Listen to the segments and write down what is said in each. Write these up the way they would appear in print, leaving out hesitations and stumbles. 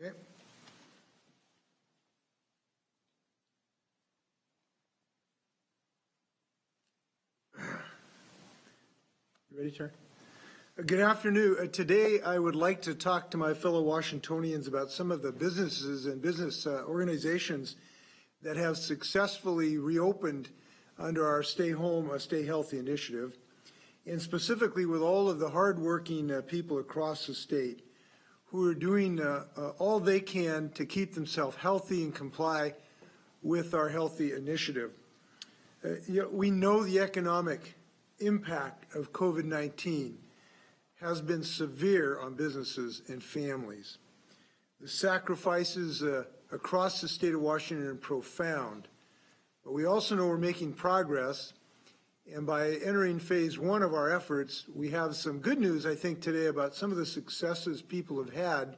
Okay. You ready, Chair? Good afternoon. Today I would like to talk to my fellow Washingtonians about some of the businesses and business organizations that have successfully reopened under our Stay Home, Stay Healthy initiative, and specifically with all of the hardworking people across the state who are doing all they can to keep themselves healthy and comply with our healthy initiative. We know the economic impact of COVID-19 has been severe on businesses and families. The sacrifices across the state of Washington are profound, but we also know we're making progress, and by entering phase one of our efforts, we have some good news, I think, today about some of the successes people have had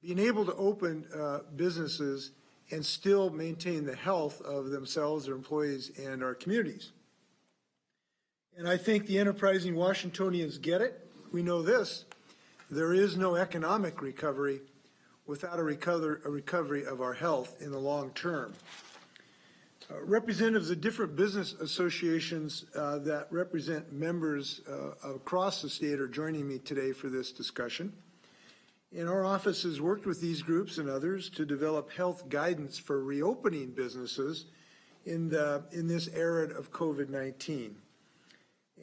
being able to open businesses and still maintain the health of themselves, their employees, and our communities. And I think the enterprising Washingtonians get it. We know this: there is no economic recovery without a recovery of our health in the long term. Representatives of different business associations that represent members across the state are joining me today for this discussion. And our office has worked with these groups and others to develop health guidance for reopening businesses in this era of COVID-19.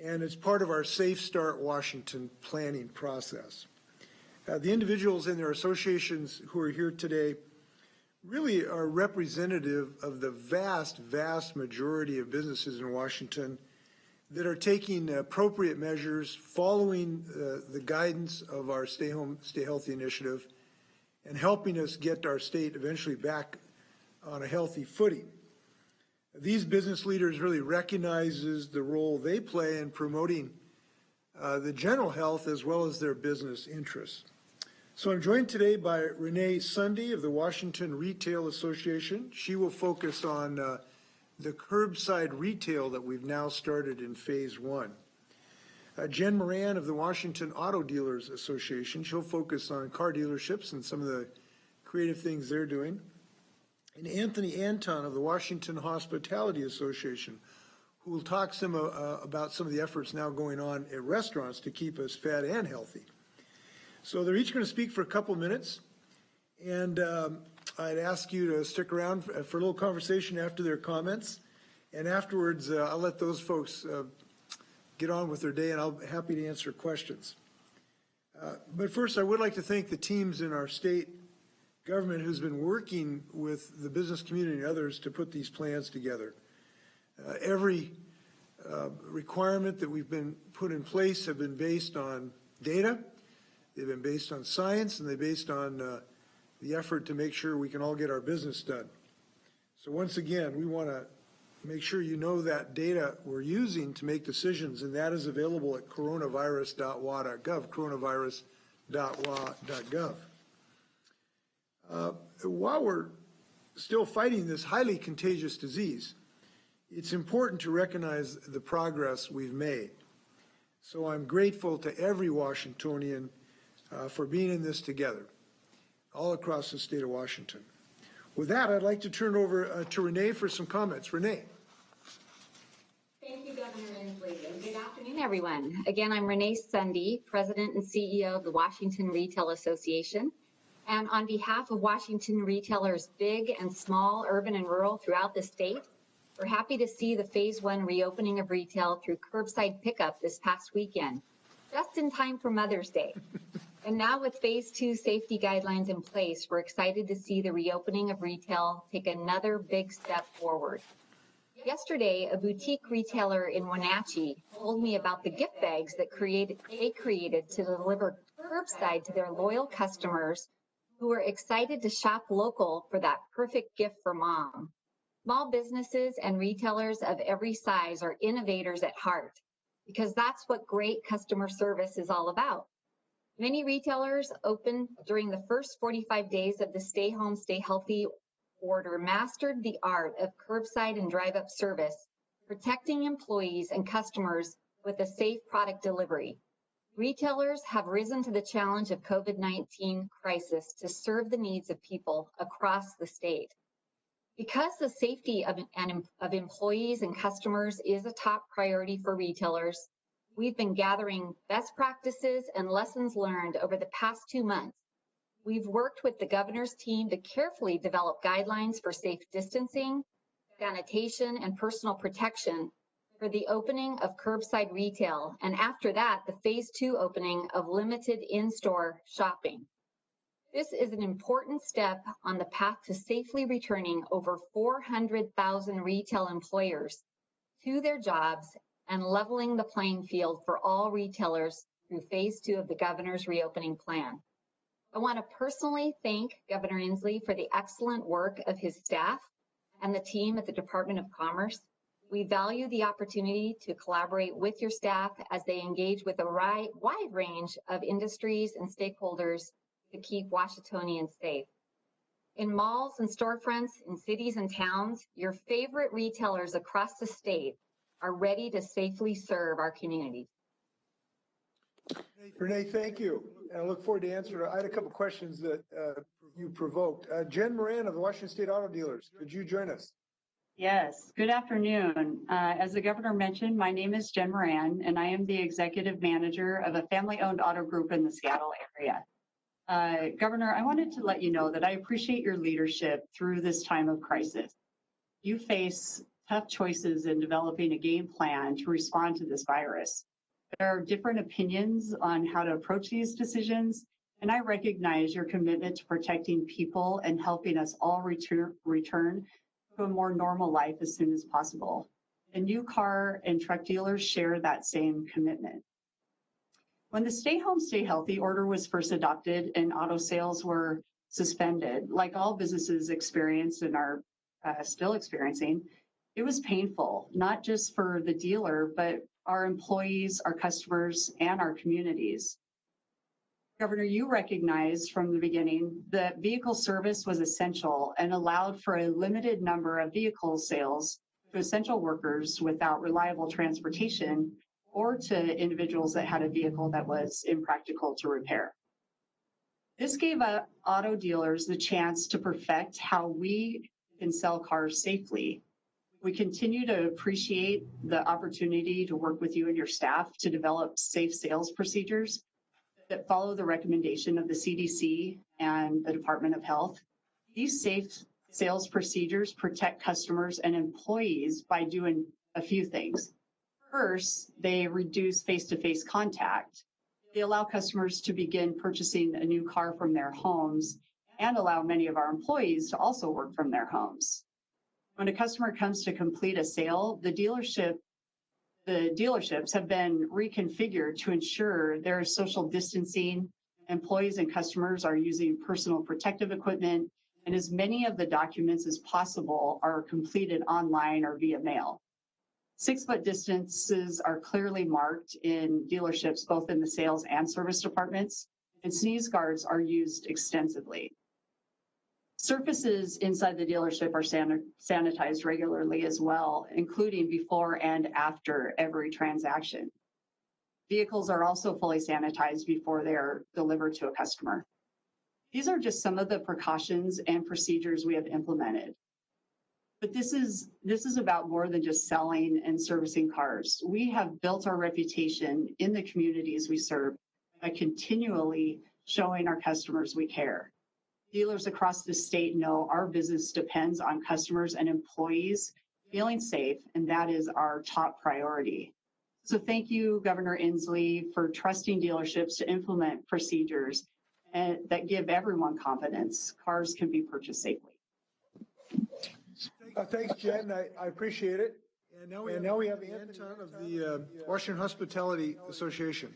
And it's part of our Safe Start Washington planning process. The individuals in their associations who are here today really are representative of the vast, vast majority of businesses in Washington that are taking appropriate measures following the guidance of our Stay Home, Stay Healthy initiative and helping us get our state eventually back on a healthy footing. These business leaders really recognizes the role they play in promoting the general health as well as their business interests. So I'm joined today by Renee Sunday of the Washington Retail Association. She will focus on the curbside retail that we've now started in phase one. Jen Moran of the Washington Auto Dealers Association. She'll focus on car dealerships and some of the creative things they're doing. And Anthony Anton of the Washington Hospitality Association, who will talk about some of the efforts now going on at restaurants to keep us fed and healthy. So they're each going to speak for a couple minutes, and I'd ask you to stick around for a little conversation after their comments, and afterwards I'll let those folks get on with their day, and I'll be happy to answer questions. But first, I would like to thank the teams in our state government who's been working with the business community and others to put these plans together. Every requirement that we've been put in place have been based on data, they've been based on science, and they're based on the effort to make sure we can all get our business done. So once again, we want to make sure you know that data we're using to make decisions, and that is available at coronavirus.wa.gov, coronavirus.wa.gov. While we're still fighting this highly contagious disease, it's important to recognize the progress we've made. So I'm grateful to every Washingtonian for being in this together, all across the state of Washington. With that, I'd like to turn over to Renee for some comments. Renee. Thank you, Governor Inslee, and good afternoon, everyone. Again, I'm Renee Sunday, President and CEO of the Washington Retail Association. And on behalf of Washington retailers, big and small, urban and rural throughout the state, we're happy to see the phase one reopening of retail through curbside pickup this past weekend, just in time for Mother's Day. And now with phase two safety guidelines in place, we're excited to see the reopening of retail take another big step forward. Yesterday, a boutique retailer in Wenatchee told me about the gift bags that they created to deliver curbside to their loyal customers who are excited to shop local for that perfect gift for mom. Small businesses and retailers of every size are innovators at heart, because that's what great customer service is all about. Many retailers open during the first 45 days of the Stay Home, Stay Healthy order mastered the art of curbside and drive-up service, protecting employees and customers with a safe product delivery. Retailers have risen to the challenge of COVID-19 crisis to serve the needs of people across the state. Because the safety of employees and customers is a top priority for retailers, we've been gathering best practices and lessons learned over the past 2 months. We've worked with the governor's team to carefully develop guidelines for safe distancing, sanitation, and personal protection for the opening of curbside retail, and after that, the phase 2 opening of limited in-store shopping. This is an important step on the path to safely returning over 400,000 retail employers to their jobs and leveling the playing field for all retailers through phase 2 of the governor's reopening plan. I want to personally thank Governor Inslee for the excellent work of his staff and the team at the Department of Commerce. We value the opportunity to collaborate with your staff as they engage with a wide range of industries and stakeholders to keep Washingtonians safe. In malls and storefronts, in cities and towns, your favorite retailers across the state are ready to safely serve our communities. Renee, thank you. And I look forward to answering. I had a couple of questions that you provoked. Jen Moran of the Washington State Auto Dealers, could you join us? Yes, good afternoon. As the governor mentioned, my name is Jen Moran, and I am the executive manager of a family-owned auto group in the Seattle area. Governor, I wanted to let you know that I appreciate your leadership through this time of crisis. You face tough choices in developing a game plan to respond to this virus. There are different opinions on how to approach these decisions, and I recognize your commitment to protecting people and helping us all return to a more normal life as soon as possible. And new car and truck dealers share that same commitment. When the Stay Home, Stay Healthy order was first adopted and auto sales were suspended, like all businesses experienced and are still experiencing, it was painful, not just for the dealer, but our employees, our customers, and our communities. Governor, you recognized from the beginning that vehicle service was essential and allowed for a limited number of vehicle sales to essential workers without reliable transportation or to individuals that had a vehicle that was impractical to repair. This gave auto dealers the chance to perfect how we can sell cars safely. We continue to appreciate the opportunity to work with you and your staff to develop safe sales procedures that follow the recommendation of the CDC and the Department of Health. These safe sales procedures protect customers and employees by doing a few things. First, they reduce face-to-face contact. They allow customers to begin purchasing a new car from their homes and allow many of our employees to also work from their homes. When a customer comes to complete a sale, the dealerships have been reconfigured to ensure there is social distancing. Employees and customers are using personal protective equipment, and as many of the documents as possible are completed online or via mail. 6-foot distances are clearly marked in dealerships, both in the sales and service departments, and sneeze guards are used extensively. Surfaces inside the dealership are sanitized regularly as well, including before and after every transaction. Vehicles are also fully sanitized before they're delivered to a customer. These are just some of the precautions and procedures we have implemented. But this is about more than just selling and servicing cars. We have built our reputation in the communities we serve by continually showing our customers we care. Dealers across the state know our business depends on customers and employees feeling safe, and that is our top priority. So thank you, Governor Inslee, for trusting dealerships to implement procedures that give everyone confidence cars can be purchased safely. Thanks, Jen. I appreciate it. And now we have Anton of the Washington Hospitality Association.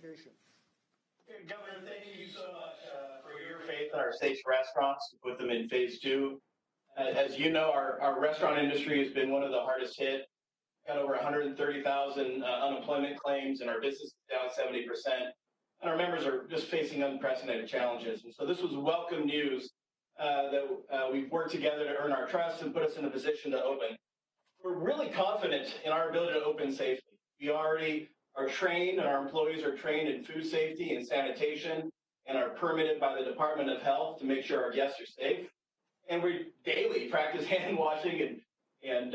Governor, thank you so much for your faith in our state's restaurants to put them in phase 2. As you know, our restaurant industry has been one of the hardest hit. Got over 130,000 unemployment claims, and our business is down 70%. And our members are just facing unprecedented challenges. And so this was welcome news that we've worked together to earn our trust and put us in a position to open. We're really confident in our ability to open safely. We already are trained, and our employees are trained in food safety and sanitation and are permitted by the Department of Health to make sure our guests are safe. And we daily practice hand washing and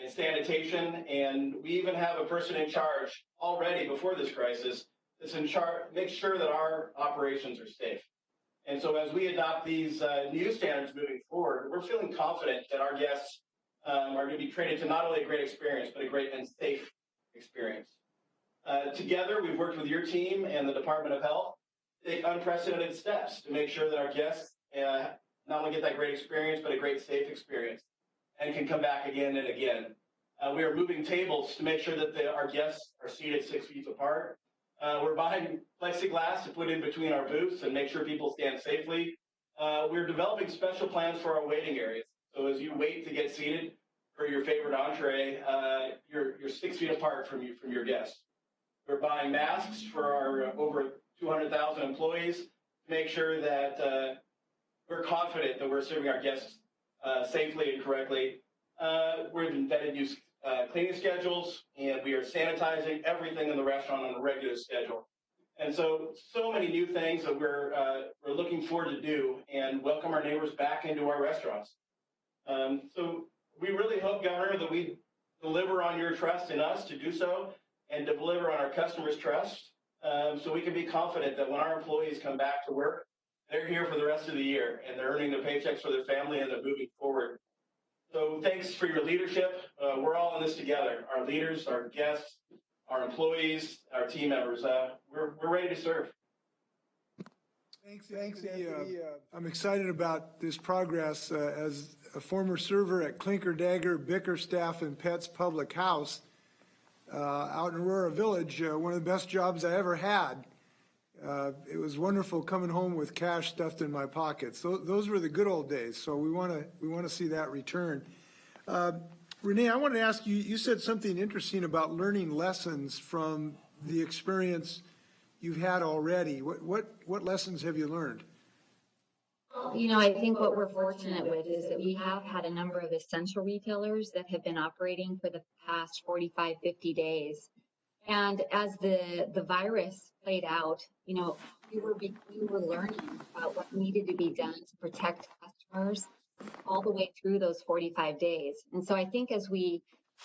sanitation. And we even have a person in charge already before this crisis that's in charge, make sure that our operations are safe. And so as we adopt these new standards moving forward, we're feeling confident that our guests are going to be treated to not only a great experience, but a great and safe experience. Together, we've worked with your team and the Department of Health to take unprecedented steps to make sure that our guests not only get that great experience, but a great safe experience and can come back again and again. We are moving tables to make sure that our guests are seated 6 feet apart. We're buying plexiglass to put in between our booths and make sure people stand safely. We're developing special plans for our waiting areas. So as you wait to get seated for your favorite entree, you're 6 feet apart from your guests. We're buying masks for our over 200,000 employees to make sure that we're confident that we're serving our guests safely and correctly. We've embedded new cleaning schedules, and we are sanitizing everything in the restaurant on a regular schedule. And so many new things that we're looking forward to do and welcome our neighbors back into our restaurants. So we really hope, Governor, that we deliver on your trust in us to do so and deliver on our customers' trust so we can be confident that when our employees come back to work, they're here for the rest of the year and they're earning their paychecks for their family and they're moving forward. So thanks for your leadership. We're all in this together. Our leaders, our guests, our employees, our team members. We're ready to serve. Thanks, Anthony. I'm excited about this progress. As a former server at Clinker Dagger, Bickerstaff, and Pets Public House out in Aurora Village, one of the best jobs I ever had. It was wonderful coming home with cash stuffed in my pockets. So those were the good old days. So we want to see that return. Renee, I want to ask you. You said something interesting about learning lessons from the experience you've had already. What lessons have you learned? I think what we're fortunate with is that we have had a number of essential retailers that have been operating for the past 45, 50 days. And as the virus played out, we were learning about what needed to be done to protect customers all the way through those 45 days. And so I think as we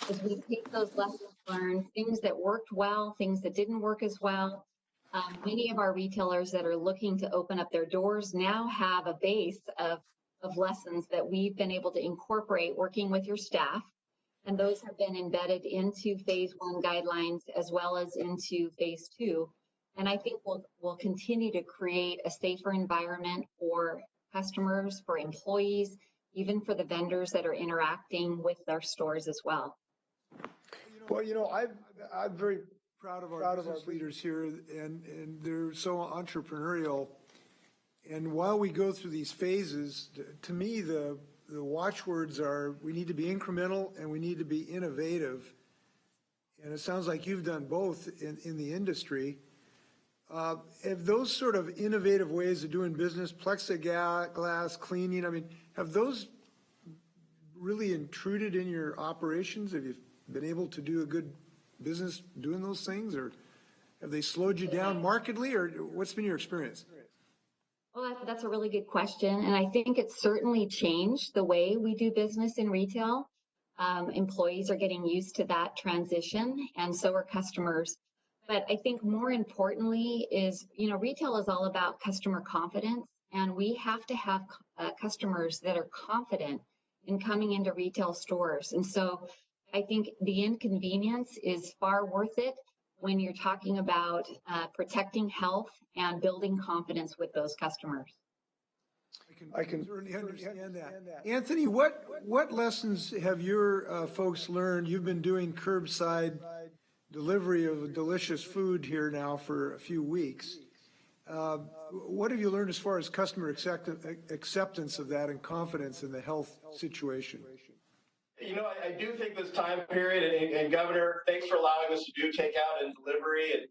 take those lessons learned, things that worked well, things that didn't work as well, many of our retailers that are looking to open up their doors now have a base of lessons that we've been able to incorporate working with your staff. And those have been embedded into phase 1 guidelines as well as into phase 2. And I think we'll continue to create a safer environment for customers, for employees, even for the vendors that are interacting with our stores as well. Well, I'm very proud of our business leaders here, and they're so entrepreneurial. And while we go through these phases, to me, the watchwords are we need to be incremental and we need to be innovative. And it sounds like you've done both in the industry. Have those sort of innovative ways of doing business, plexiglass, cleaning, have those really intruded in your operations? Have you been able to do a good business doing those things, or have they slowed you down markedly, or what's been your experience? Well, that's a really good question. And I think it's certainly changed the way we do business in retail. Employees are getting used to that transition, and so are customers. But I think more importantly is, retail is all about customer confidence, and we have to have customers that are confident in coming into retail stores. And so I think the inconvenience is far worth it when you're talking about protecting health and building confidence with those customers. I can certainly understand that. Anthony, what lessons have your folks learned? You've been doing curbside delivery of delicious food here now for a few weeks. What have you learned as far as customer acceptance of that and confidence in the health situation? I do think this time period, and Governor, thanks for allowing us to do takeout and delivery and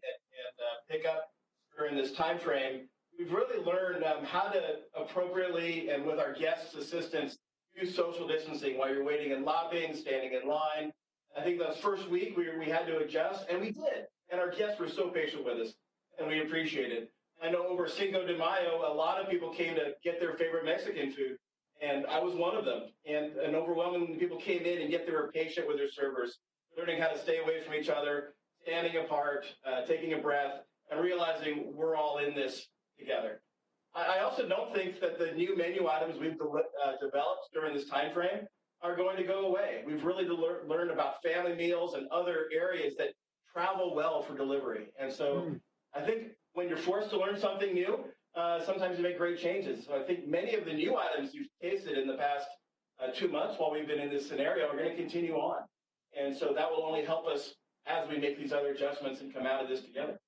pickup during this time frame. We've really learned how to appropriately and with our guests' assistance use social distancing while you're waiting in lobbying, standing in line, I think that first week we had to adjust, and we did. And our guests were so patient with us, and we appreciate it. I know over Cinco de Mayo, a lot of people came to get their favorite Mexican food, and I was one of them. And overwhelmingly, people came in, and yet they were patient with their servers, learning how to stay away from each other, standing apart, taking a breath, and realizing we're all in this together. I also don't think that the new menu items we've developed during this time frame are going to go away. We've really learned about family meals and other areas that travel well for delivery. And so I think when you're forced to learn something new, sometimes you make great changes. So I think many of the new items you've tasted in the past 2 months while we've been in this scenario are going to continue on. And so that will only help us as we make these other adjustments and come out of this together.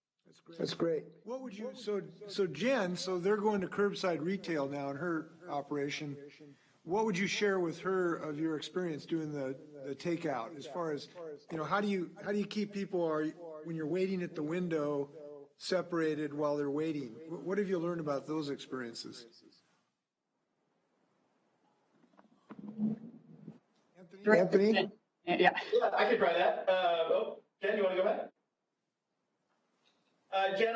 That's great. What would you, so Jen, so they're going to curbside retail now in her operation. What would you share with her of your experience doing the takeout as far as, how do you keep people, when you're waiting at the window, separated while they're waiting? What have you learned about those experiences? Anthony? Yeah, I could try that. Jen, you want to go ahead? Jen,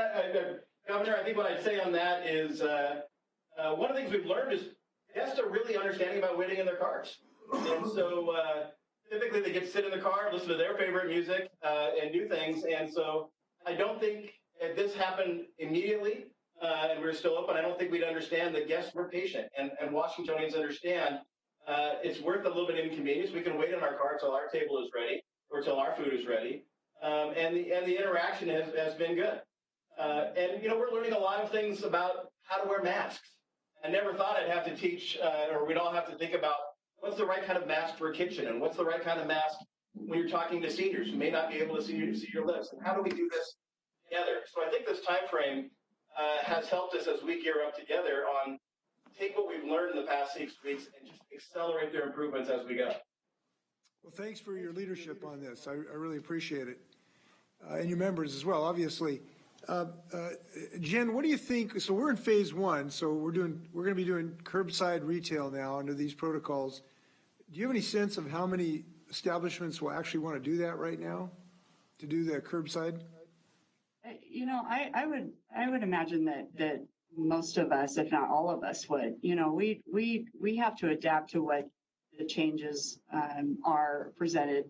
Governor, I think what I'd say on that is one of the things we've learned is guests are really understanding about waiting in their cars. And so typically they get to sit in the car, listen to their favorite music, and do things. And so I don't think if this happened immediately and we're still open, I don't think we'd understand that guests were patient. And Washingtonians understand it's worth a little bit of inconvenience. We can wait in our car till our table is ready or till our food is ready. And the interaction has been good. And we're learning a lot of things about how to wear masks. I never thought I'd have to teach, or we'd all have to think about what's the right kind of mask for a kitchen and what's the right kind of mask when you're talking to seniors who may not be able to see your lips. And how do we do this together? So I think this time frame has helped us as we gear up together on take what we've learned in the past 6 weeks and just accelerate their improvements as we go. Well, thanks for your leadership on this. I really appreciate it. And your members as well, obviously. Jen, what do you think? So we're in phase 1, so we're going to be doing curbside retail now under these protocols. Do you have any sense of how many establishments will actually want to do that right now, to do the curbside? I would imagine that most of us, if not all of us, would. We have to adapt to what the changes are presented,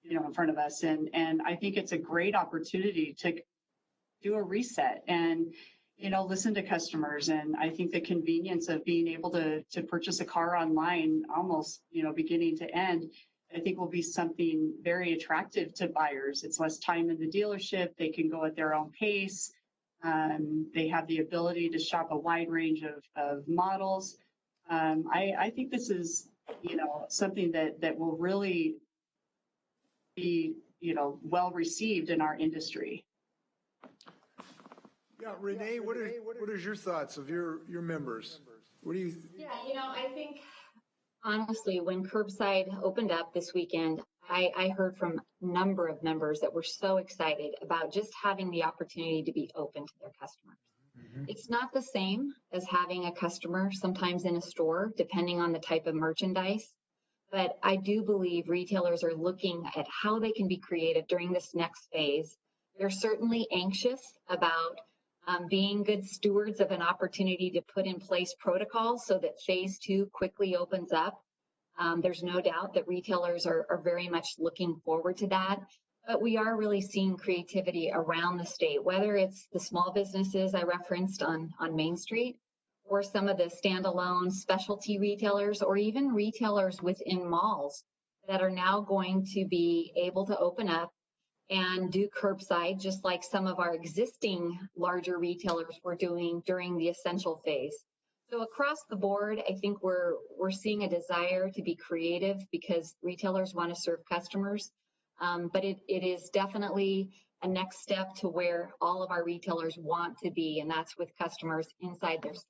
in front of us, and I think it's a great opportunity to do a reset and listen to customers. And I think the convenience of being able to purchase a car online almost beginning to end, I think will be something very attractive to buyers. It's less time in the dealership. They can go at their own pace. They have the ability to shop a wide range of models. I think this is something that will really be well received in our industry. Yeah, Renee, what are your thoughts of your members? What do you? Yeah, I think honestly, when curbside opened up this weekend, I heard from a number of members that were so excited about just having the opportunity to be open to their customers. Mm-hmm. It's not the same as having a customer sometimes in a store, depending on the type of merchandise. But I do believe retailers are looking at how they can be creative during this next phase. They're certainly anxious about being good stewards of an opportunity to put in place protocols so that phase 2 quickly opens up. There's no doubt that retailers are very much looking forward to that. But we are really seeing creativity around the state, whether it's the small businesses I referenced on Main Street, or some of the standalone specialty retailers, or even retailers within malls that are now going to be able to open up and do curbside, just like some of our existing larger retailers were doing during the essential phase. So across the board, I think we're seeing a desire to be creative because retailers want to serve customers. But it is definitely a next step to where all of our retailers want to be, and that's with customers inside their stores.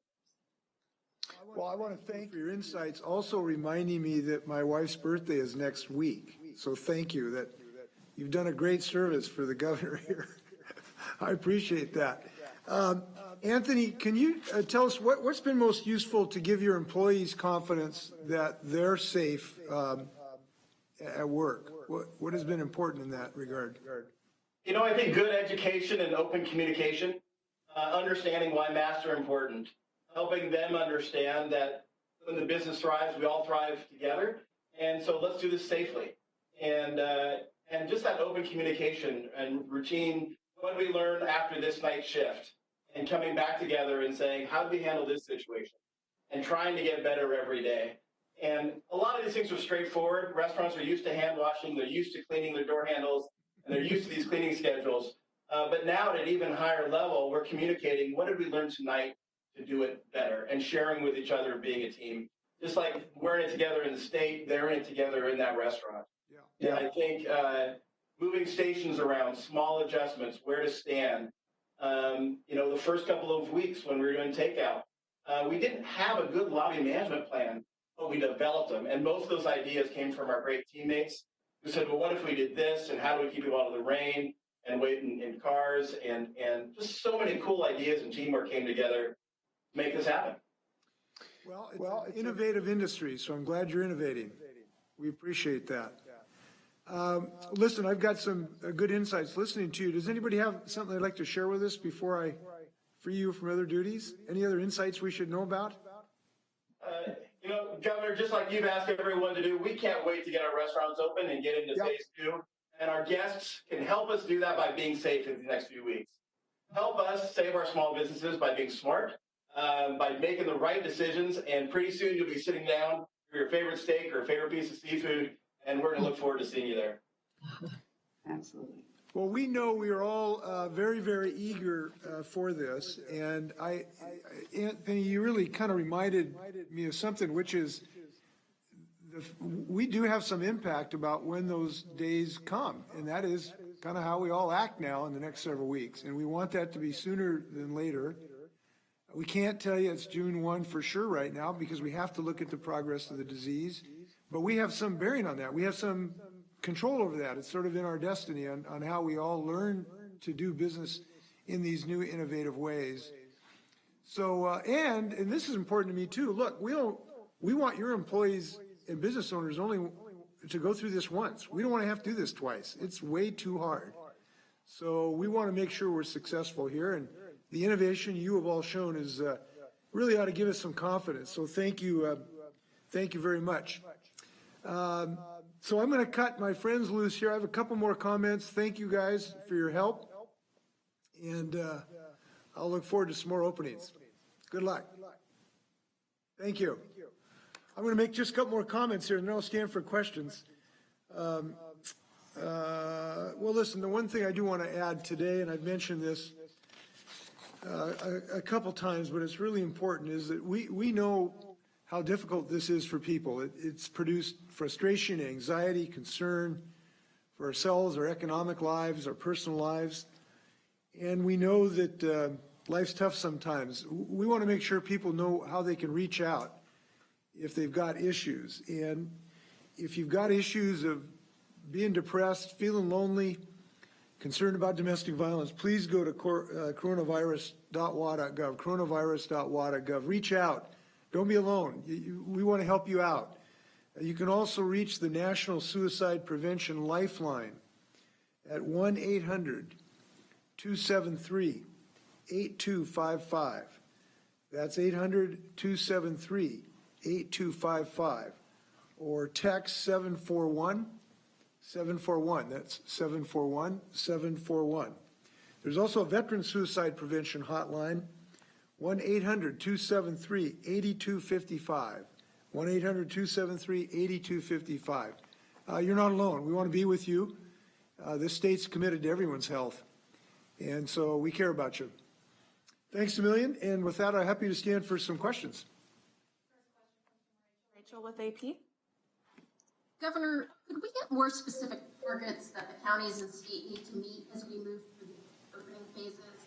Well, I want to thank you for your insights, also reminding me that my wife's birthday is next week. So thank you. That you've done a great service for the governor here. I appreciate that. Anthony, can you tell us what's been most useful to give your employees confidence that they're safe at work? What has been important in that regard? You know, I think good education and open communication, understanding why masks are important, helping them understand that when the business thrives, we all thrive together. And so let's do this safely. And just that open communication and routine, what we learn after this night shift, and coming back together and saying, how do we handle this situation? And trying to get better every day. And a lot of these things are straightforward. Restaurants are used to hand washing, they're used to cleaning their door handles, and they're used to these cleaning schedules. But now at an even higher level, we're communicating, what did we learn tonight to do it better, and sharing with each other, being a team. Just like we're in it together in the state, they're in it together in that restaurant. Yeah. And I think moving stations around, small adjustments, where to stand. You know, the first couple of weeks when we were doing takeout, we didn't have a good lobby management plan, but we developed them. And most of those ideas came from our great teammates who said, well, what if we did this? And how do we keep people out of the rain and wait in cars? And just so many cool ideas and teamwork came together to make this happen. Well, it's an innovative industry, so I'm glad you're innovating. We appreciate that. Listen, I've got some good insights listening to you. Does anybody have something they'd like to share with us before I free you from other duties? Any other insights we should know about? You know, Governor, just like you've asked everyone to do, we can't wait to get our restaurants open and get into phase 2. And our guests can help us do that by being safe in the next few weeks. Help us save our small businesses by being smart, by making the right decisions. And pretty soon you'll be sitting down for your favorite steak or favorite piece of seafood. And we're going to look forward to seeing you there. Absolutely. Well, we know we are all very, very eager for this. And Anthony, you really kind of reminded me of something, which is we do have some impact about when those days come. And that is kind of how we all act now in the next several weeks. And we want that to be sooner than later. We can't tell you it's June 1 for sure right now because we have to look at the progress of the disease. But we have some bearing on that. We have some control over that. It's sort of in our destiny on how we all learn to do business in these new innovative ways. So, and this is important to me too. Look, we want your employees and business owners only to go through this once. We don't want to have to do this twice. It's way too hard. So we want to make sure we're successful here. And the innovation you have all shown is really ought to give us some confidence. So thank you very much. So I'm going to cut my friends loose here. I have a couple more comments. Thank you guys for your help. And I'll look forward to some more openings. Good luck. Thank you. I'm going to make just a couple more comments here and then I'll stand for questions. Well, listen, the one thing I do want to add today, and I've mentioned this a couple times, but it's really important, is that we know how difficult this is for people. It's produced frustration, anxiety, concern for ourselves, our economic lives, our personal lives. And we know that life's tough sometimes. We want to make sure people know how they can reach out if they've got issues. And if you've got issues of being depressed, feeling lonely, concerned about domestic violence, please go to coronavirus.wa.gov, coronavirus.wa.gov. Reach out. Don't be alone. We want to help you out. You can also reach the National Suicide Prevention Lifeline at 1-800-273-8255. That's 800-273-8255. Or text 741. That's 741-741. There's also a Veteran Suicide Prevention Hotline, 1-800-273-8255. 1-800-273-8255. You're not alone. We want to be with you. This state's committed to everyone's health, and so we care about you. Thanks a million, and with that, I'm happy to stand for some questions. Rachel with AP. Governor, could we get more specific targets that the counties and state need to meet as we move through the opening phases?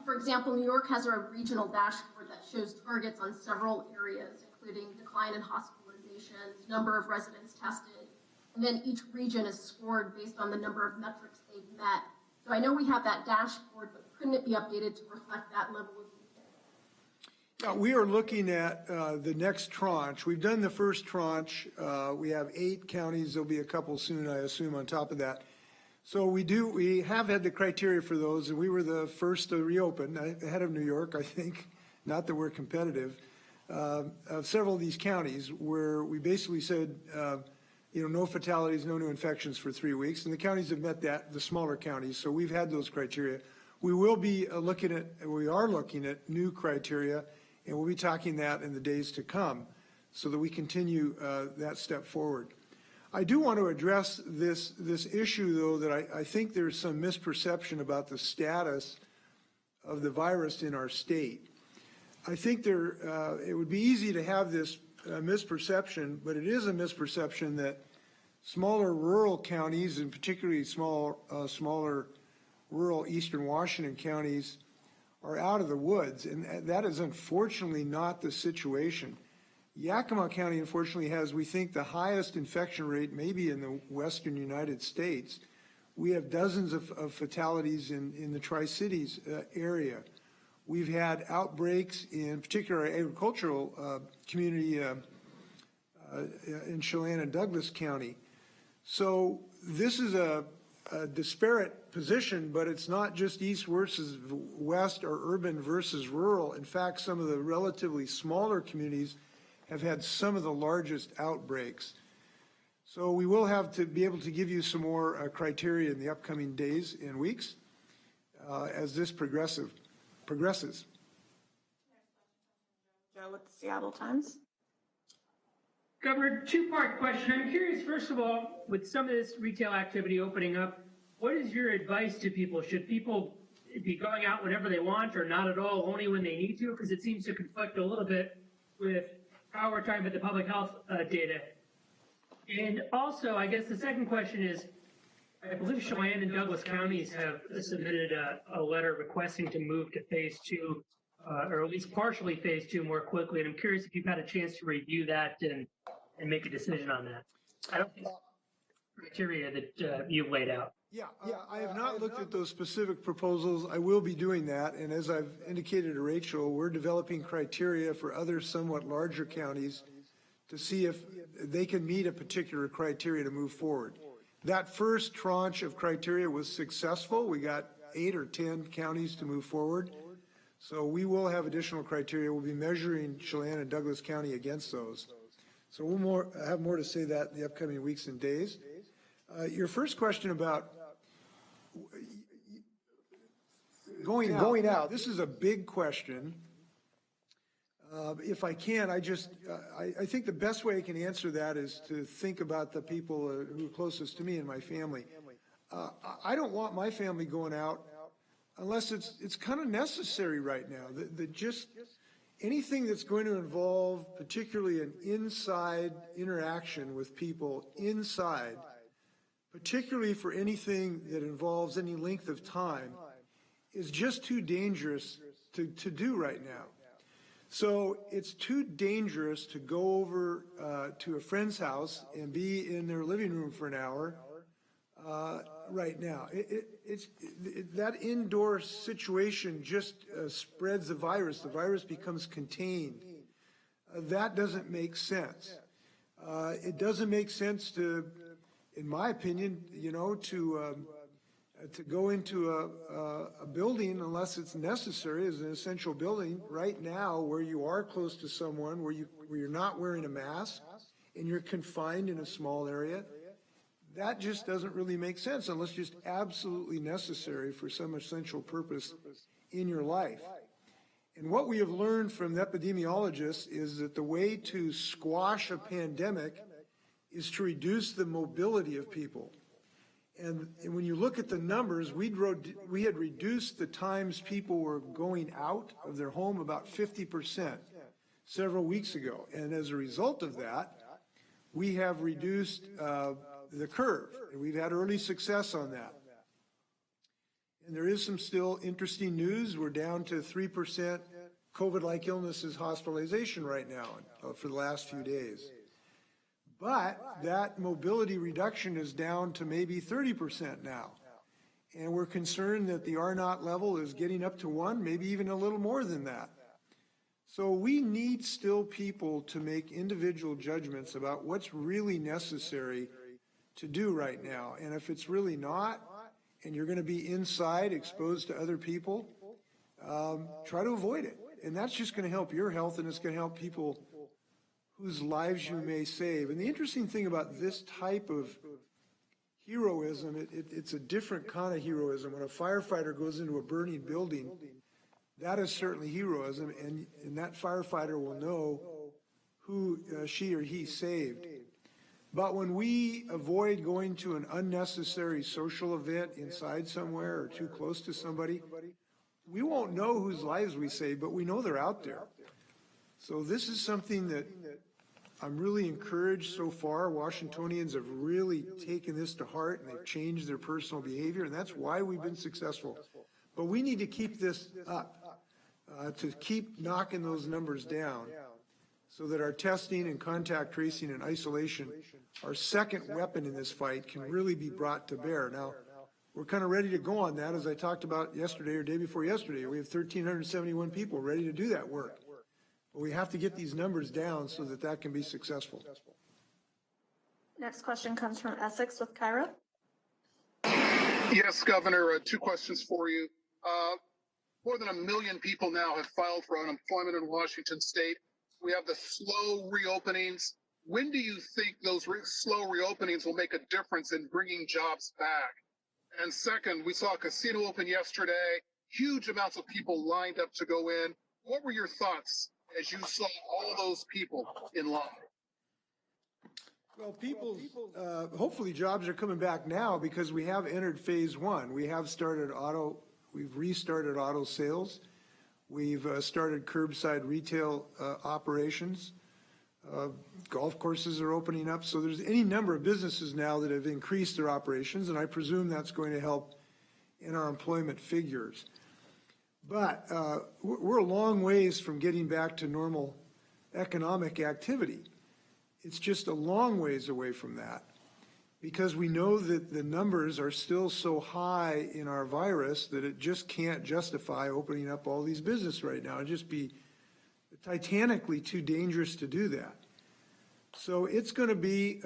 For example, New York has a regional dashboard that shows targets on several areas, including decline in hospitalizations, number of residents tested, and then each region is scored based on the number of metrics they've met. So I know we have that dashboard, but couldn't it be updated to reflect that level of detail? Yeah, we are looking at the next tranche. We've done the first tranche. We have 8 counties. There'll be a couple soon, I assume, on top of that. So we have had the criteria for those, and we were the first to reopen, ahead of New York, I think. Not that we're competitive. Of several of these counties where we basically said, no fatalities, no new infections for 3 weeks, and the counties have met that, the smaller counties. So we've had those criteria. We will be we are looking at new criteria, and we'll be talking that in the days to come so that we continue that step forward. I do want to address this issue, though, that I think there's some misperception about the status of the virus in our state. I think it would be easy to have this misperception, but it is a misperception that smaller rural counties, and particularly smaller rural eastern Washington counties, are out of the woods, and that is unfortunately not the situation. Yakima County, unfortunately, has, we think, the highest infection rate maybe in the western United States. We have dozens of fatalities in the Tri-Cities area. We've had outbreaks in particular our agricultural community in Chelan and Douglas County. So this is a disparate position, but it's not just east versus west or urban versus rural. In fact, some of the relatively smaller communities have had some of the largest outbreaks. So we will have to be able to give you some more criteria in the upcoming days and weeks as this progresses. Joe with the Seattle Times. Governor, two-part question. I'm curious, first of all, with some of this retail activity opening up, what is your advice to people? Should people be going out whenever they want or not at all, only when they need to? Because it seems to conflict a little bit with how we're talking about the public health data. And also, I guess the second question is, I believe Chelan and Douglas counties have submitted a letter requesting to move to phase 2, or at least partially phase 2 more quickly. And I'm curious if you've had a chance to review that and make a decision on that. I don't think criteria that you've laid out. Yeah, I have not looked at those specific proposals. I will be doing that. And as I've indicated to Rachel, we're developing criteria for other somewhat larger counties to see if they can meet a particular criteria to move forward. That first tranche of criteria was successful. We got 8 or 10 counties to move forward. So we will have additional criteria. We'll be measuring Chelan and Douglas County against those. So we'll have more to say that in the upcoming weeks and days. Your first question about going out. This is a big question. If I can, I think the best way I can answer that is to think about the people who are closest to me and my family. I don't want my family going out unless it's kind of necessary right now. Just anything that's going to involve particularly an inside interaction with people inside, particularly for anything that involves any length of time, is just too dangerous to do right now. So it's too dangerous to go over to a friend's house and be in their living room for an hour right now. That indoor situation just spreads the virus. The virus becomes contained. That doesn't make sense. It doesn't make sense to, in my opinion, to go into a building unless it's necessary as an essential building right now where you are close to someone, where you're not wearing a mask and you're confined in a small area. That just doesn't really make sense unless just absolutely necessary for some essential purpose in your life. And what we have learned from the epidemiologists is that the way to squash a pandemic is to reduce the mobility of people. And when you look at the numbers, we had reduced the times people were going out of their home about 50% several weeks ago. And as a result of that, we have reduced the curve. And we've had early success on that. And there is some still interesting news. We're down to 3% COVID-like illnesses hospitalization right now for the last few days. But that mobility reduction is down to maybe 30% now. And we're concerned that the R0 level is getting up to 1, maybe even a little more than that. So we need still people to make individual judgments about what's really necessary to do right now. And if it's really not, and you're going to be inside exposed to other people, try to avoid it. And that's just going to help your health, and it's going to help people whose lives you may save. And the interesting thing about this type of heroism, it's a different kind of heroism. When a firefighter goes into a burning building, that is certainly heroism, and that firefighter will know who she or he saved. But when we avoid going to an unnecessary social event inside somewhere or too close to somebody, we won't know whose lives we saved, but we know they're out there. So this is something that I'm really encouraged so far. Washingtonians have really taken this to heart, and they've changed their personal behavior, and that's why we've been successful. But we need to keep this up, to keep knocking those numbers down, so that our testing and contact tracing and isolation, our second weapon in this fight, can really be brought to bear. Now, we're kind of ready to go on that, as I talked about yesterday or day before yesterday. We have 1,371 people ready to do that work. But we have to get these numbers down so that that can be successful. Next question comes from Essex with Cairo. Yes, Governor, two questions for you. More than 1 million people now have filed for unemployment in Washington state. We have the slow reopenings. When do you think those slow reopenings will make a difference in bringing jobs back? And second, we saw a casino open yesterday, huge amounts of people lined up to go in. What were your thoughts as you saw all those people in line? Well, hopefully jobs are coming back now because we have entered phase one. We've restarted auto sales. We've started curbside retail operations. Golf courses are opening up. So there's any number of businesses now that have increased their operations, and I presume that's going to help in our employment figures. But we're a long ways from getting back to normal economic activity. It's just a long ways away from that, because we know that the numbers are still so high in our virus that it just can't justify opening up all these businesses right now. It'd just be titanically too dangerous to do that. So it's going to be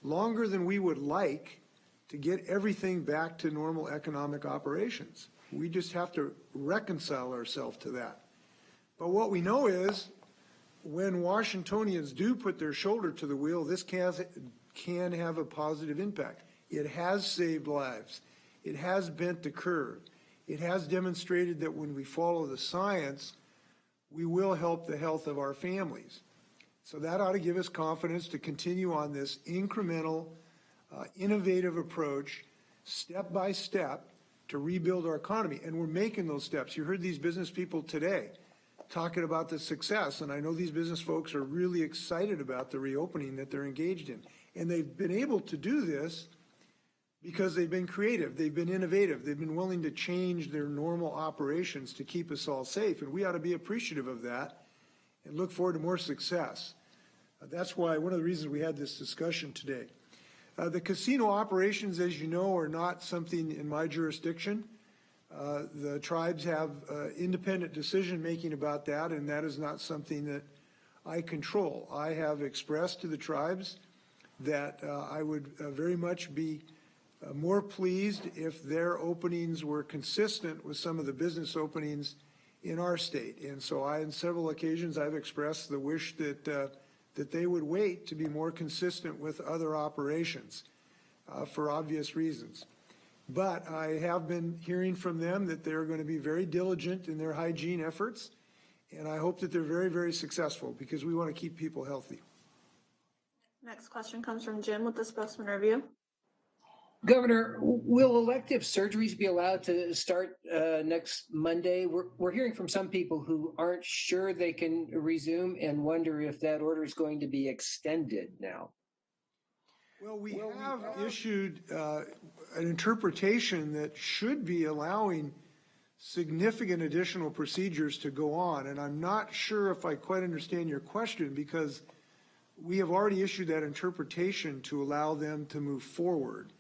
longer than we would like to get everything back to normal economic operations. We just have to reconcile ourselves to that. But what we know is when Washingtonians do put their shoulder to the wheel, this can have a positive impact. It has saved lives. It has bent the curve. It has demonstrated that when we follow the science, we will help the health of our families. So that ought to give us confidence to continue on this incremental, innovative approach, step by step, to rebuild our economy. And we're making those steps. You heard these business people today talking about the success, and I know these business folks are really excited about the reopening that they're engaged in. And they've been able to do this because they've been creative, they've been innovative, they've been willing to change their normal operations to keep us all safe. And we ought to be appreciative of that and look forward to more success. That's why one of the reasons we had this discussion today. The casino operations, as you know, are not something in my jurisdiction. The tribes have independent decision-making about that, and that is not something that I control. I have expressed to the tribes that I would very much be more pleased if their openings were consistent with some of the business openings in our state. And so on several occasions, I've expressed the wish that they would wait to be more consistent with other operations for obvious reasons. But I have been hearing from them that they're going to be very diligent in their hygiene efforts, and I hope that they're very, very successful because we want to keep people healthy. Next question comes from Jim with the Spokesman Review. Governor, will elective surgeries be allowed to start next Monday? We're hearing from some people who aren't sure they can resume and wonder if that order is going to be extended now. Well, we have issued an interpretation that should be allowing significant additional procedures to go on, and I'm not sure if I quite understand your question because we have already issued that interpretation to allow them to move forward.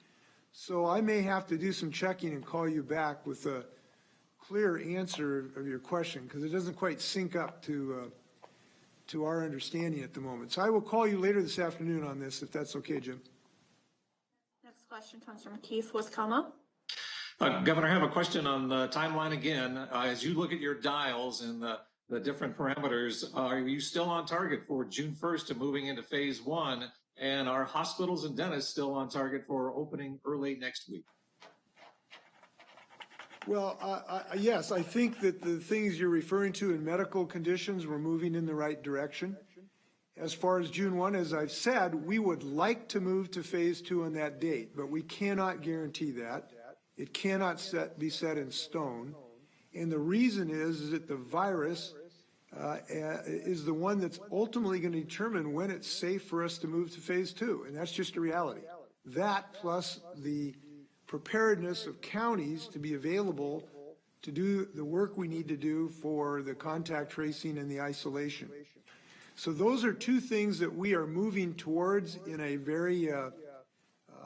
So I may have to do some checking and call you back with a clear answer of your question because it doesn't quite sync up to our understanding at the moment. So I will call you later this afternoon on this, if that's okay, Jim. Next question comes from Keith Wiscoma. Governor, I have a question on the timeline again. As you look at your dials and the different parameters, are you still on target for June 1st to moving into phase 1? And are hospitals and dentists still on target for opening early next week? Well, yes, I think that the things you're referring to in medical conditions, we're moving in the right direction. As far as June 1, as I've said, we would like to move to phase 2 on that date, but we cannot guarantee that. It cannot be set in stone. And the reason is that the virus is the one that's ultimately going to determine when it's safe for us to move to phase 2. And that's just a reality. That plus the preparedness of counties to be available to do the work we need to do for the contact tracing and the isolation. So those are two things that we are moving towards in a very,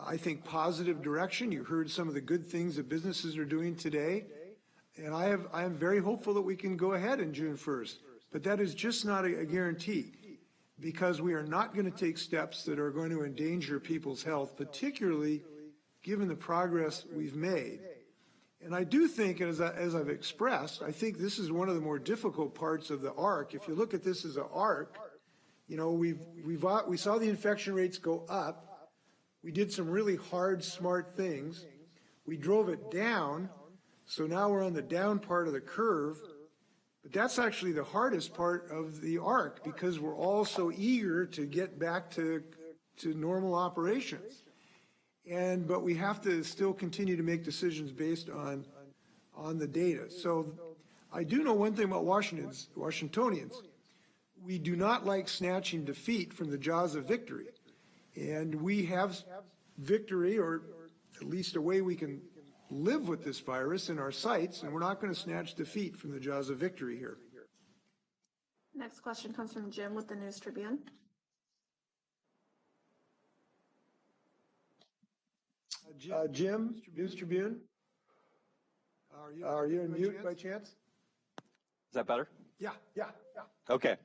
I think, positive direction. You heard some of the good things that businesses are doing today. And I am very hopeful that we can go ahead in June 1st. But that is just not a guarantee because we are not going to take steps that are going to endanger people's health, particularly given the progress we've made. And I do think, as I've expressed, I think this is one of the more difficult parts of the arc. If you look at this as an arc, you know, we saw the infection rates go up. We did some really hard, smart things. We drove it down. So now we're on the down part of the curve. But that's actually the hardest part of the arc because we're all so eager to get back to normal operations. But we have to still continue to make decisions based on the data. So I do know one thing about Washingtonians. We do not like snatching defeat from the jaws of victory. And we have victory, or at least a way we can live with this virus in our sights, and we're not going to snatch defeat from the jaws of victory here. Next question comes from Jim with the News Tribune. Jim, News Tribune. Are you on mute by chance? Is that better? Yeah. Okay.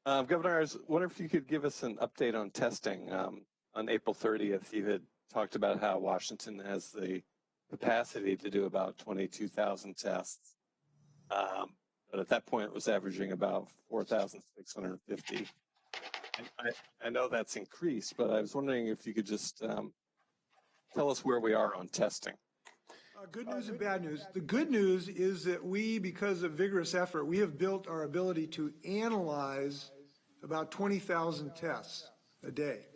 Governor, I was wondering if you could give us an update on testing. On April 30th, you had talked about how Washington has the capacity to do about 22,000 tests. But at that point, it was averaging about 4,650. I know that's increased, but I was wondering if you could just tell us where we are on testing. Good news and bad news. The good news is that we, because of vigorous effort, we have built our ability to analyze about 20,000 tests a day.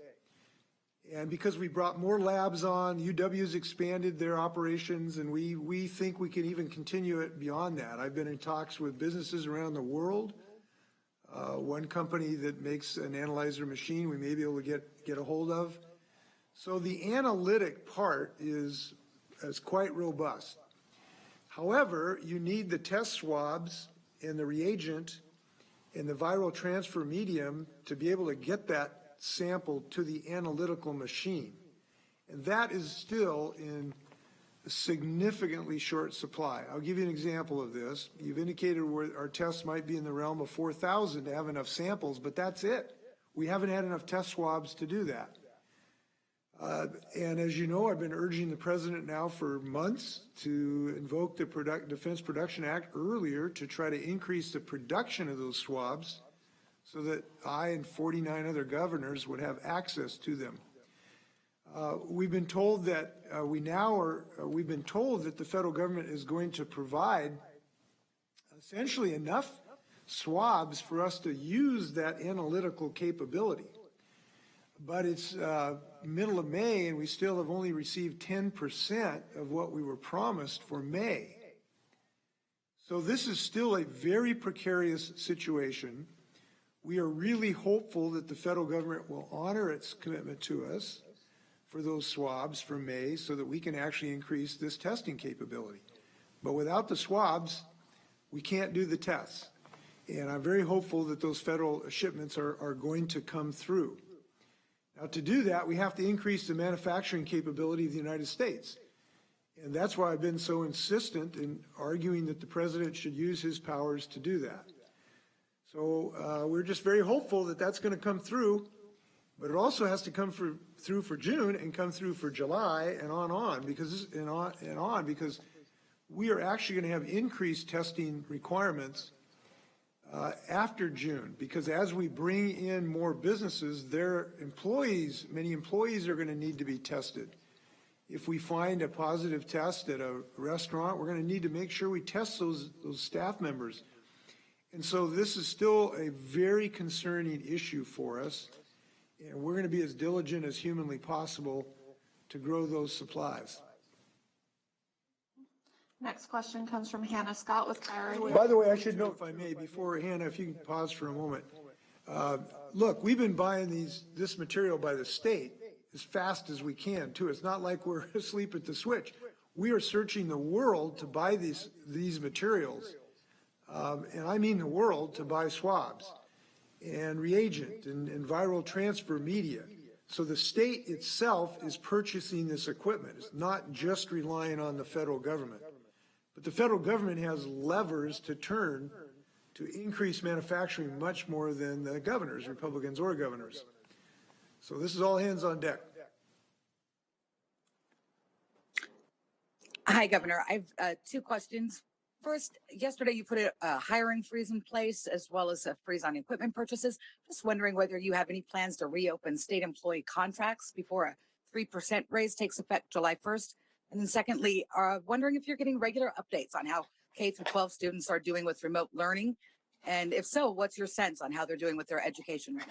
And because we brought more labs on, UW's expanded their operations, and we think we can even continue it beyond that. I've been in talks with businesses around the world. One company that makes an analyzer machine we may be able to get a hold of. So the analytic part is quite robust. However, you need the test swabs and the reagent and the viral transfer medium to be able to get that sample to the analytical machine. And that is still in a significantly short supply. I'll give you an example of this. You've indicated where our tests might be in the realm of 4,000 to have enough samples, but that's it. We haven't had enough test swabs to do that. And as you know, I've been urging the president now for months to invoke the Defense Production Act earlier to try to increase the production of those swabs so that I and 49 other governors would have access to them. We've been told that we've been told that the federal government is going to provide essentially enough swabs for us to use that analytical capability. But it's middle of May, and we still have only received 10% of what we were promised for May. So this is still a very precarious situation. We are really hopeful that the federal government will honor its commitment to us for those swabs for May so that we can actually increase this testing capability. But without the swabs, we can't do the tests. And I'm very hopeful that those federal shipments are going to come through. Now, to do that, we have to increase the manufacturing capability of the United States. And that's why I've been so insistent in arguing that the president should use his powers to do that. So we're just very hopeful that that's going to come through, but it also has to come through for June and come through for July and on because because we are actually going to have increased testing requirements after June, because as we bring in more businesses, many employees are going to need to be tested. If we find a positive test at a restaurant, we're going to need to make sure we test those staff members. And so this is still a very concerning issue for us, and we're going to be as diligent as humanly possible to grow those supplies. Next question comes from Hannah Scott with Priority. By the way, I should note, if I may, before Hannah, if you can pause for a moment. Look, we've been buying this material by the state as fast as we can, too. It's not like we're asleep at the switch. We are searching the world to buy these materials, and I mean the world, to buy swabs and reagent and viral transfer media. So the state itself is purchasing this equipment. It's not just relying on the federal government. But the federal government has levers to turn to increase manufacturing much more than the governors, Republicans or governors. So this is all hands on deck. Hi, Governor. I have two questions. First, yesterday you put a hiring freeze in place as well as a freeze on equipment purchases. Just wondering whether you have any plans to reopen state employee contracts before a 3% raise takes effect July 1st. And then secondly, wondering if you're getting regular updates on how K-12 students are doing with remote learning. And if so, what's your sense on how they're doing with their education right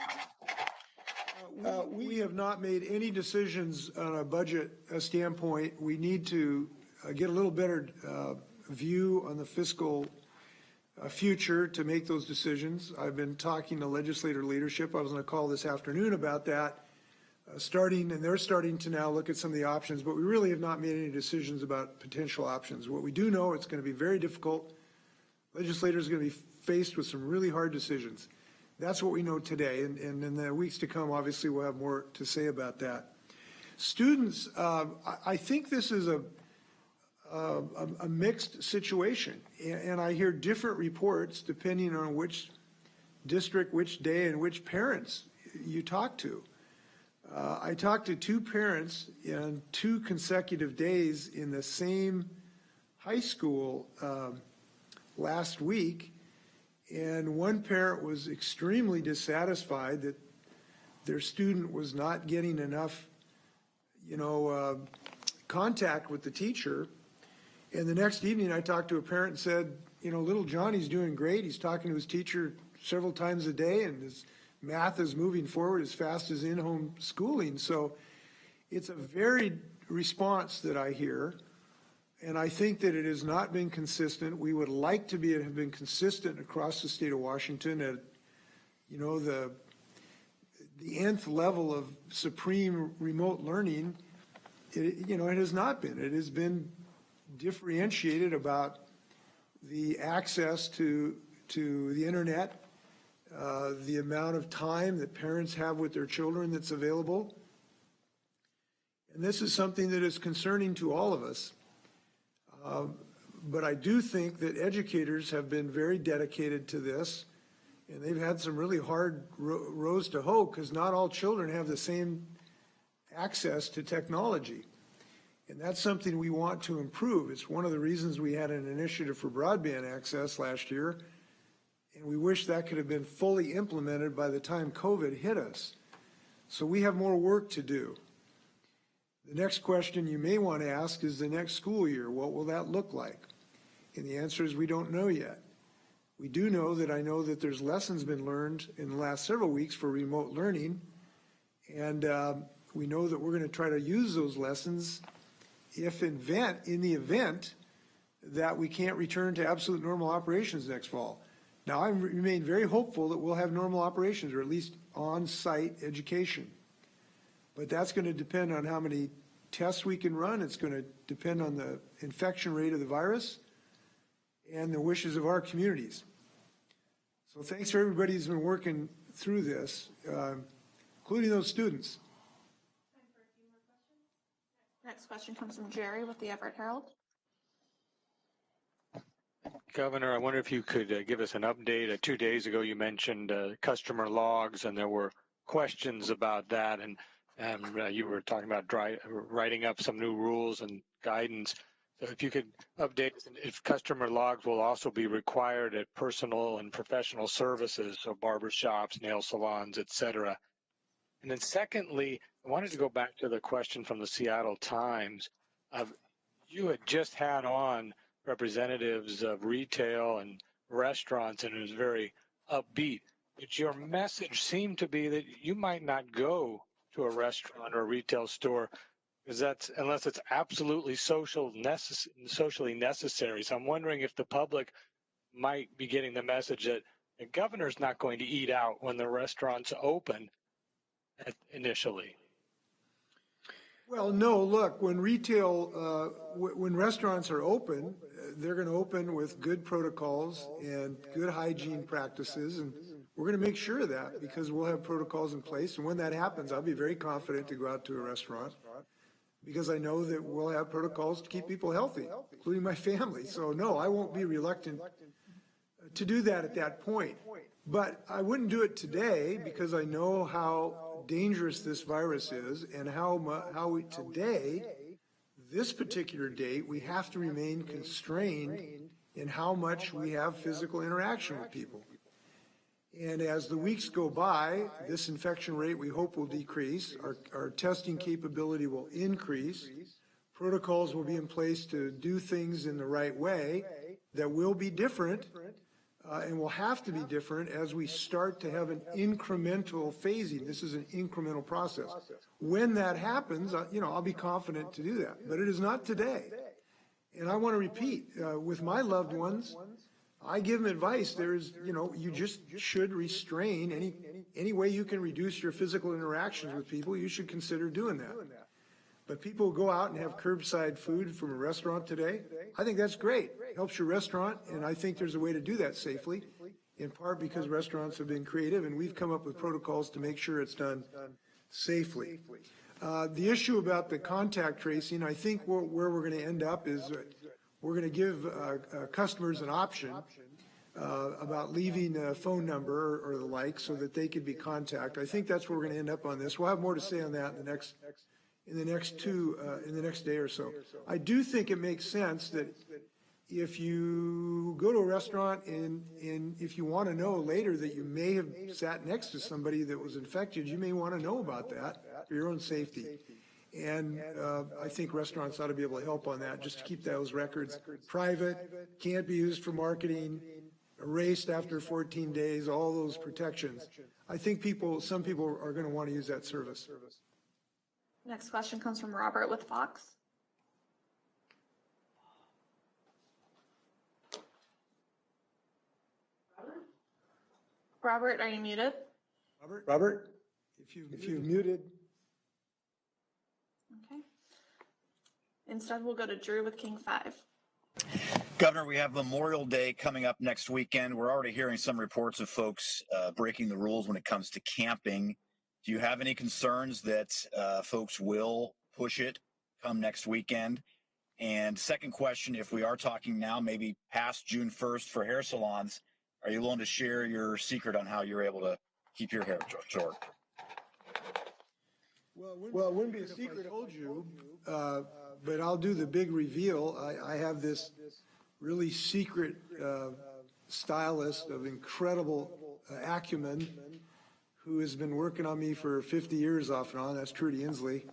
now? We have not made any decisions on a budget standpoint. We need to get a little better view on the fiscal future to make those decisions. I've been talking to legislator leadership. I was on a call this afternoon about that, and they're starting to now look at some of the options, but we really have not made any decisions about potential options. What we do know, it's going to be very difficult. Legislators are going to be faced with some really hard decisions. That's what we know today, and in the weeks to come, obviously, we'll have more to say about that. Students, I think this is a mixed situation, and I hear different reports depending on which district, which day, and which parents you talk to. I talked to two parents in 2 consecutive days in the same high school last week, and one parent was extremely dissatisfied that their student was not getting enough, contact with the teacher. And the next evening I talked to a parent and said, little Johnny's doing great. He's talking to his teacher several times a day, and his math is moving forward as fast as in-home schooling. So it's a varied response that I hear, and I think that it has not been consistent. We would like to have been consistent across the state of Washington at, the nth level of supreme remote learning. It has not been. It has been differentiated about the access to the internet, the amount of time that parents have with their children that's available. And this is something that is concerning to all of us. But I do think that educators have been very dedicated to this, and they've had some really hard rows to hoe because not all children have the same access to technology. And that's something we want to improve. It's one of the reasons we had an initiative for broadband access last year, and we wish that could have been fully implemented by the time COVID hit us. So we have more work to do. The next question you may want to ask is the next school year. What will that look like? And the answer is we don't know yet. We do know that I know that there's lessons been learned in the last several weeks for remote learning, and we know that we're going to try to use those lessons in the event that we can't return to absolute normal operations next fall. Now, I remain very hopeful that we'll have normal operations, or at least on-site education. But that's going to depend on how many tests we can run. It's going to depend on the infection rate of the virus and the wishes of our communities. So thanks for everybody who's been working through this, including those students. Next question comes from Jerry with the Everett Herald. Governor, I wonder if you could give us an update. 2 days ago, you mentioned customer logs, and there were questions about that. And you were talking about writing up some new rules and guidance. So if you could update us, if customer logs will also be required at personal and professional services, so barber shops, nail salons, et cetera. And then secondly, I wanted to go back to the question from the Seattle Times. You had just had on representatives of retail and restaurants, and it was very upbeat. But your message seemed to be that you might not go to a restaurant or a retail store because that's unless it's absolutely socially necessary. So I'm wondering if the public might be getting the message that the governor's not going to eat out when the restaurants open initially. Well, no, look, when when restaurants are open, they're going to open with good protocols and good hygiene practices. And we're going to make sure of that because we'll have protocols in place. And when that happens, I'll be very confident to go out to a restaurant because I know that we'll have protocols to keep people healthy, including my family. So no, I won't be reluctant to do that at that point. But I wouldn't do it today because I know how dangerous this virus is and how today, this particular date, we have to remain constrained in how much we have physical interaction with people. And as the weeks go by, this infection rate we hope will decrease, our testing capability will increase, protocols will be in place to do things in the right way that will be different and will have to be different as we start to have an incremental phasing. This is an incremental process. When that happens, I'll be confident to do that, but it is not today. And I want to repeat, with my loved ones, I give them advice. You just should restrain any way you can reduce your physical interactions with people. You should consider doing that. But people who go out and have curbside food from a restaurant today, I think that's great. It helps your restaurant, and I think there's a way to do that safely, in part because restaurants have been creative, and we've come up with protocols to make sure it's done safely. The issue about the contact tracing, I think where we're going to end up is we're going to give customers an option about leaving a phone number or the like so that they could be contacted. I think that's where we're going to end up on this. We'll have more to say on that in the next day or so. I do think it makes sense that if you go to a restaurant and if you want to know later that you may have sat next to somebody that was infected, you may want to know about that for your own safety. And I think restaurants ought to be able to help on that, just to keep those records private, can't be used for marketing, erased after 14 days, all those protections. I think some people are going to want to use that service. Next question comes from Robert with Fox. Robert, are you muted? Robert, if you've muted. Okay. Instead, we'll go to Drew with King 5. Governor, we have Memorial Day coming up next weekend. We're already hearing some reports of folks breaking the rules when it comes to camping. Do you have any concerns that folks will push it come next weekend? And second question, if we are talking now, maybe past June 1st for hair salons, are you willing to share your secret on how you're able to keep your hair short? Well, it wouldn't be a secret if I told you, but I'll do the big reveal. I have this really secret stylist of incredible acumen who has been working on me for 50 years off and on. That's Trudy Inslee.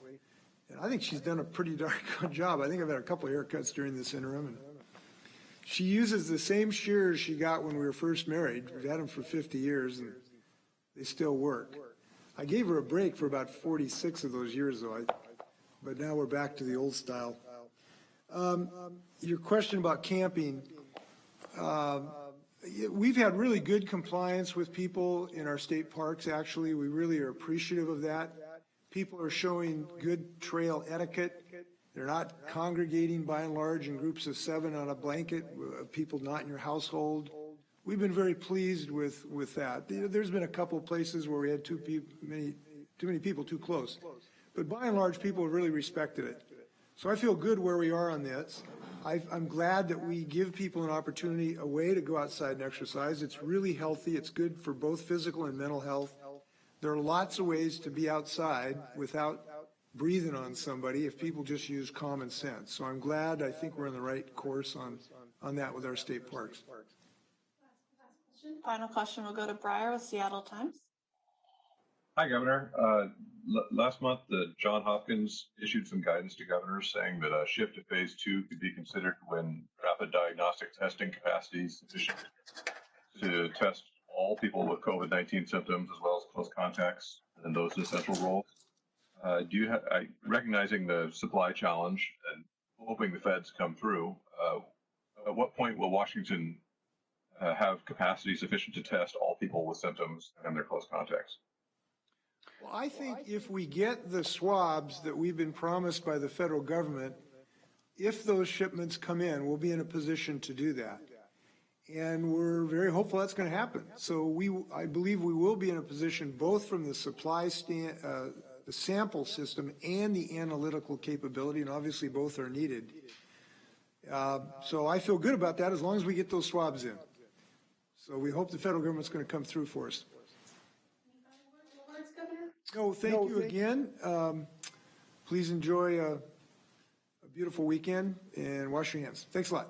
And I think she's done a pretty darn good job. I think I've had a couple of haircuts during this interim. And she uses the same shears she got when we were first married. We've had them for 50 years, and they still work. I gave her a break for about 46 of those years, though. But now we're back to the old style. Your question about camping. We've had really good compliance with people in our state parks, actually. We really are appreciative of that. People are showing good trail etiquette. They're not congregating by and large in groups of 7 on a blanket, people not in your household. We've been very pleased with that. There's been a couple of places where we had too many people too close. But by and large, people have really respected it. So I feel good where we are on this. I'm glad that we give people an opportunity, a way to go outside and exercise. It's really healthy. It's good for both physical and mental health. There are lots of ways to be outside without breathing on somebody if people just use common sense. So I'm glad. I think we're on the right course on that with our state parks. Final question will go to Breyer with Seattle Times. Hi, Governor. Last month, John Hopkins issued some guidance to governors saying that a shift to phase 2 could be considered when rapid diagnostic testing capacity is sufficient to test all people with COVID-19 symptoms as well as close contacts and those essential roles. Recognizing the supply challenge and hoping the feds come through, at what point will Washington have capacity sufficient to test all people with symptoms and their close contacts? Well, I think if we get the swabs that we've been promised by the federal government, if those shipments come in, we'll be in a position to do that. And we're very hopeful that's going to happen. So I believe we will be in a position both from the the sample system and the analytical capability, and obviously both are needed. So I feel good about that as long as we get those swabs in. So we hope the federal government's going to come through for us. No, thank you again. Please enjoy a beautiful weekend and wash your hands. Thanks a lot.